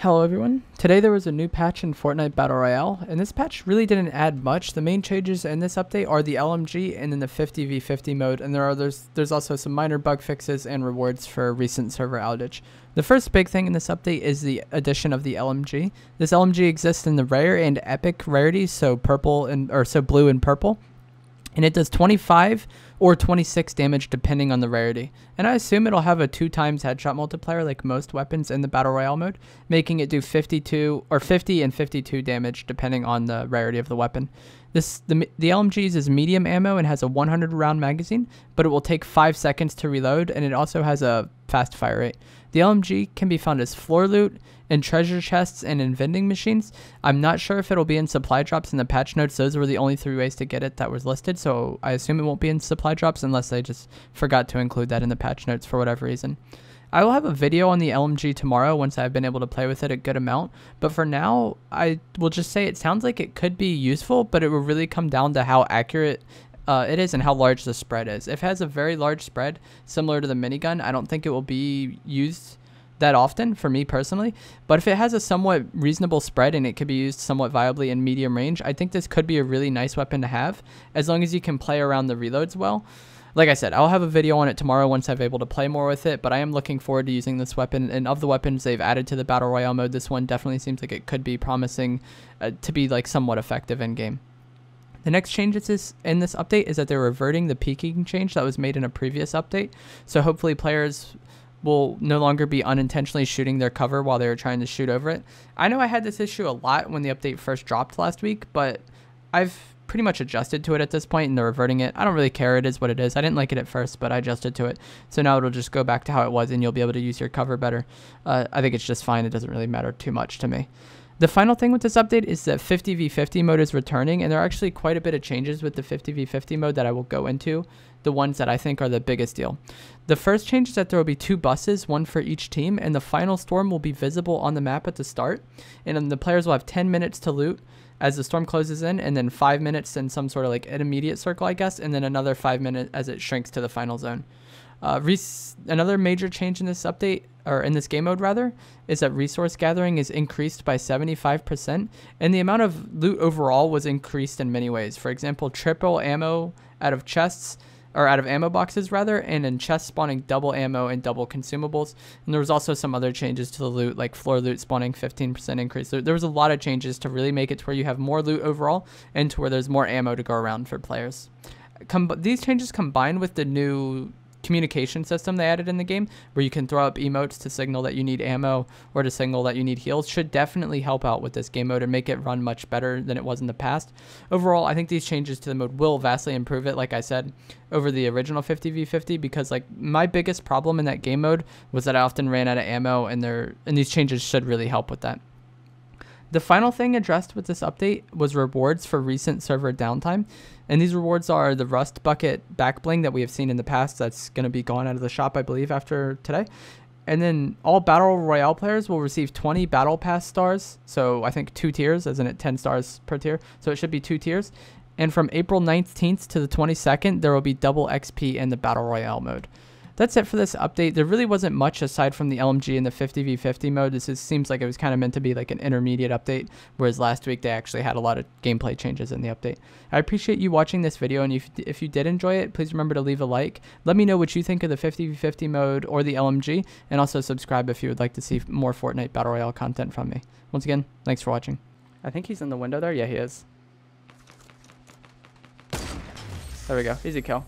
Hello everyone. Today there was a new patch in Fortnite Battle Royale, and this patch really didn't add much. The main changes in this update are the LMG and then the 50v50 mode, and there's also some minor bug fixes and rewards for a recent server outage. The first big thing in this update is the addition of the LMG. This LMG exists in the rare and epic rarities, so blue and purple. And it does 25 or 26 damage depending on the rarity. And I assume it'll have a 2 times headshot multiplier like most weapons in the Battle Royale mode, making it do 50 and 52 damage depending on the rarity of the weapon. The LMG uses medium ammo and has a 100 round magazine, but it will take 5 seconds to reload, and it also has a fast fire rate. The LMG can be found as floor loot, in treasure chests, and in vending machines. I'm not sure if it'll be in supply drops in the patch notes. Those were the only 3 ways to get it that was listed, so I assume it won't be in supply drops unless they just forgot to include that in the patch notes for whatever reason. I will have a video on the LMG tomorrow once I've been able to play with it a good amount, but for now I will just say it sounds like it could be useful, but it will really come down to how accurate it is and how large the spread is. If it has a very large spread similar to the minigun, I don't think it will be used that often for me personally, but if it has a somewhat reasonable spread and it could be used somewhat viably in medium range, I think this could be a really nice weapon to have as long as you can play around the reloads well. Like I said, I'll have a video on it tomorrow once I've able to play more with it, but I am looking forward to using this weapon, and of the weapons they've added to the Battle Royale mode, this one definitely seems like it could be promising to be like somewhat effective in game. The next change in this update is that they're reverting the peeking change that was made in a previous update, so hopefully players will no longer be unintentionally shooting their cover while they were trying to shoot over it. I know I had this issue a lot when the update first dropped last week, but I've pretty much adjusted to it at this point, and they're reverting it. I don't really care. It is what it is. I didn't like it at first, but I adjusted to it. So now it'll just go back to how it was, and you'll be able to use your cover better. I think it's just fine. It doesn't really matter too much to me. The final thing with this update is that 50v50 mode is returning, and there are actually quite a bit of changes with the 50v50 mode that I will go into, the ones that I think are the biggest deal. The first change is that there will be 2 buses, one for each team, and the final storm will be visible on the map at the start, and then the players will have 10 minutes to loot as the storm closes in, and then 5 minutes in some sort of like an immediate circle, I guess, and then another 5 minutes as it shrinks to the final zone. Another major change in this update, or in this game mode rather, is that resource gathering is increased by 75%, and the amount of loot overall was increased in many ways. For example, triple ammo out of chests, or out of ammo boxes rather, and in chests spawning double ammo and double consumables. And there was also some other changes to the loot, like floor loot spawning 15% increase. There was a lot of changes to really make it to where you have more loot overall and to where there's more ammo to go around for players. These changes combined with the new communication system they added in the game, where you can throw up emotes to signal that you need ammo or to signal that you need heals, should definitely help out with this game mode and make it run much better than it was in the past. Overall, I think these changes to the mode will vastly improve it, like I said, over the original 50v50, because like my biggest problem in that game mode was that I often ran out of ammo, and these changes should really help with that. The final thing addressed with this update was rewards for recent server downtime, and these rewards are the Rust Bucket back bling that we have seen in the past. That's going to be gone out of the shop, I believe, after today. And then all Battle Royale players will receive 20 Battle Pass stars, so I think 2 tiers, as in 10 stars per tier, so it should be 2 tiers. And from April 19th to the 22nd, there will be double XP in the Battle Royale mode. That's it for this update. There really wasn't much aside from the LMG and the 50v50 mode. Seems like it was kind of meant to be like an intermediate update, whereas last week they actually had a lot of gameplay changes in the update. I appreciate you watching this video, and if you did enjoy it, please remember to leave a like. Let me know what you think of the 50v50 mode or the LMG, and also subscribe if you would like to see more Fortnite Battle Royale content from me. Once again, thanks for watching. I think he's in the window there. Yeah, he is. There we go. Easy kill.